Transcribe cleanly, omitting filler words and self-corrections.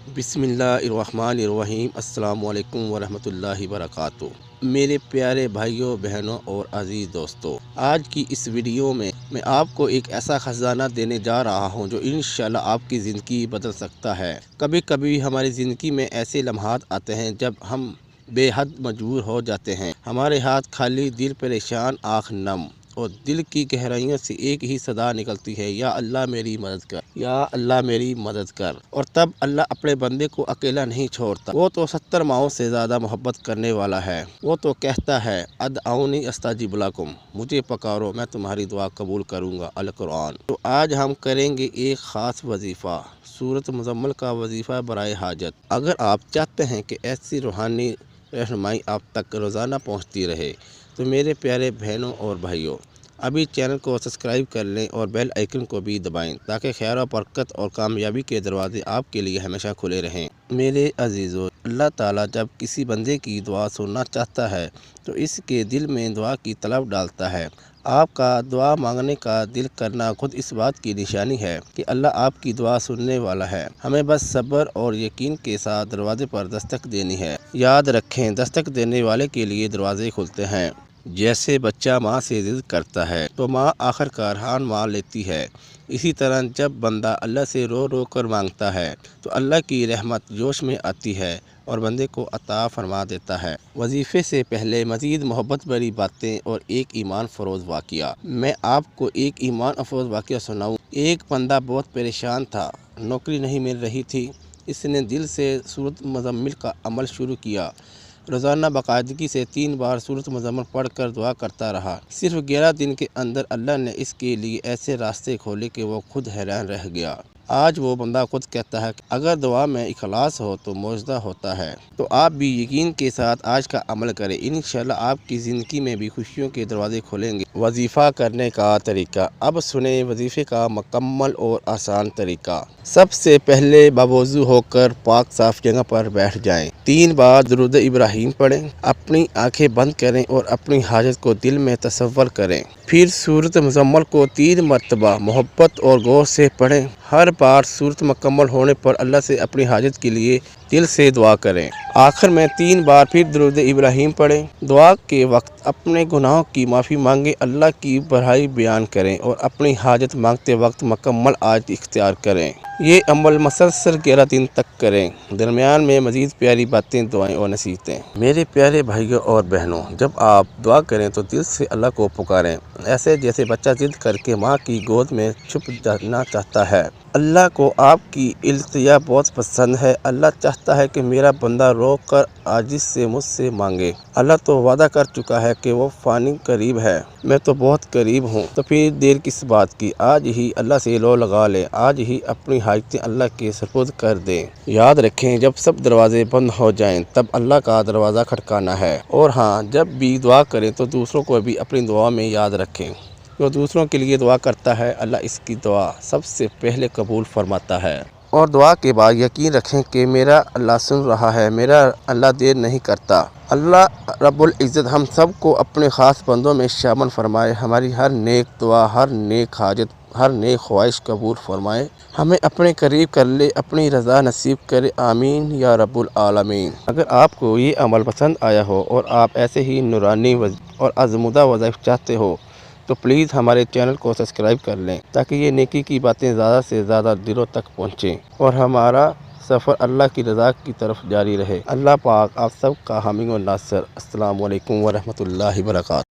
بسم اللہ الرحمن الرحیم۔ السلام علیکم ورحمۃ اللہ وبرکاتہ۔ میرے پیارے بھائیوں بہنوں اور عزیز دوستوں، آج کی اس ویڈیو میں آپ کو ایک ایسا خزانہ دینے جا رہا ہوں جو انشاءاللہ آپ کی زندگی بدل سکتا ہے۔ کبھی کبھی ہماری زندگی میں ایسے لمحات آتے ہیں جب ہم بے حد مجبور ہو جاتے ہیں، ہمارے ہاتھ خالی، دل پریشان، آنکھ نم، اور دل کی گہرائیوں سے ایک ہی صدا نکلتی ہے، یا اللہ میری مدد کر، یا اللہ میری مدد کر۔ اور تب اللہ اپنے بندے کو اکیلا نہیں چھوڑتا، وہ تو 70 ماؤں سے زیادہ محبت کرنے والا ہے۔ وہ تو کہتا ہے ادعونی استجب لکم، مجھے پکارو میں تمہاری دعا قبول کروں گا، القرآن۔ تو آج ہم کریں گے ایک خاص وظیفہ، سورۃ مزمل کا وظیفہ برائے حاجت۔ اگر آپ چاہتے ہیں کہ ایسی روحانی رہنمائی آپ تک روزانہ پہنچتی رہے تو میرے پیارے بہنوں اور بھائیوں، ابھی چینل کو سبسکرائب کر لیں اور بیل آئیکن کو بھی دبائیں تاکہ خیر و برکت اور کامیابی کے دروازے آپ کے لیے ہمیشہ کھلے رہیں۔ میرے عزیزو، اللہ تعالیٰ جب کسی بندے کی دعا سننا چاہتا ہے تو اس کے دل میں دعا کی طلب ڈالتا ہے۔ آپ کا دعا مانگنے کا دل کرنا خود اس بات کی نشانی ہے کہ اللہ آپ کی دعا سننے والا ہے۔ ہمیں بس صبر اور یقین کے ساتھ دروازے پر دستک دینی ہے۔ یاد رکھیں، دستک دینے والے کے لیے دروازے کھلتے ہیں۔ جیسے بچہ ماں سے ضد کرتا ہے تو ماں آخرکار ہار مان لیتی ہے، اسی طرح جب بندہ اللہ سے رو رو کر مانگتا ہے تو اللہ کی رحمت جوش میں آتی ہے اور بندے کو عطا فرما دیتا ہے۔ وظیفے سے پہلے مزید محبت بھری باتیں اور ایک ایمان فروز واقعہ۔ میں آپ کو ایک ایمان افروز واقعہ سناؤں۔ ایک بندہ بہت پریشان تھا، نوکری نہیں مل رہی تھی۔ اس نے دل سے سورۃ مزمل کا عمل شروع کیا۔ روزانہ باقاعدگی سے 3 بار سورۃ مزمل پڑھ کر دعا کرتا رہا۔ صرف 11 دن کے اندر اللہ نے اس کے لیے ایسے راستے کھولے کہ وہ خود حیران رہ گیا۔ آج وہ بندہ خود کہتا ہے کہ اگر دعا میں اخلاص ہو تو معجزہ ہوتا ہے۔ تو آپ بھی یقین کے ساتھ آج کا عمل کریں، انشاءاللہ آپ کی زندگی میں بھی خوشیوں کے دروازے کھولیں گے۔ وظیفہ کرنے کا طریقہ۔ اب سنیں وظیفے کا مکمل اور آسان طریقہ۔ سب سے پہلے باوضو ہو کر پاک صاف جگہ پر بیٹھ جائیں۔ 3 بار درود ابراہیم پڑھیں، اپنی آنکھیں بند کریں اور اپنی حاجت کو دل میں تصور کریں۔ پھر سورۃ مزمل کو 3 مرتبہ محبت اور غور سے پڑھیں۔ ہر بار سورت مکمل ہونے پر اللہ سے اپنی حاجت کے لیے دل سے دعا کریں۔ آخر میں 3 بار پھر درود ابراہیم پڑھیں۔ دعا کے وقت اپنے گناہوں کی معافی مانگیں، اللہ کی بڑائی بیان کریں اور اپنی حاجت مانگتے وقت مکمل عاجزی اختیار کریں۔ یہ عمل مسلسل 11 دن تک کریں۔ درمیان میں مزید پیاری باتیں، دعائیں اور نصیحتیں۔ میرے پیارے بھائیوں اور بہنوں، جب آپ دعا کریں تو دل سے اللہ کو پکاریں، ایسے جیسے بچہ ضد کر کے ماں کی گود میں چھپ جانا چاہتا ہے۔ اللہ کو آپ کی التجا بہت پسند ہے۔ اللہ چاہتا ہے کہ میرا بندہ رو کر عاجزی سے مجھ سے مانگے۔ اللہ تو وعدہ کر چکا ہے کہ وہ فانی قریب ہے، میں تو بہت قریب ہوں۔ تو پھر دیر کس بات کی، آج ہی اللہ سے لو لگا لیں، آج ہی اپنی حاجتیں اللہ کے سپرد کر دیں۔ یاد رکھیں، جب سب دروازے بند ہو جائیں تب اللہ کا دروازہ کھٹکانا ہے۔ اور ہاں، جب بھی دعا کریں تو دوسروں کو بھی اپنی دعا میں یاد رکھیں۔ جو دوسروں کے لیے دعا کرتا ہے اللہ اس کی دعا سب سے پہلے قبول فرماتا ہے۔ اور دعا کے بعد یقین رکھیں کہ میرا اللہ سن رہا ہے، میرا اللہ دیر نہیں کرتا۔ اللہ رب العزت ہم سب کو اپنے خاص بندوں میں شامل فرمائے، ہماری ہر نیک دعا، ہر نیک حاجت، ہر نیک خواہش قبول فرمائے، ہمیں اپنے قریب کر لے، اپنی رضا نصیب کرے، آمین یا رب العالمین۔ اگر آپ کو یہ عمل پسند آیا ہو اور آپ ایسے ہی نورانی اور آزمودہ وظائف چاہتے ہو تو پلیز ہمارے چینل کو سبسکرائب کر لیں تاکہ یہ نیکی کی باتیں زیادہ سے زیادہ دلوں تک پہنچیں اور ہمارا سفر اللہ کی رضا کی طرف جاری رہے۔ اللہ پاک آپ سب کا حامی و ناصر۔ السلام علیکم ورحمۃ اللہ وبرکاتہ۔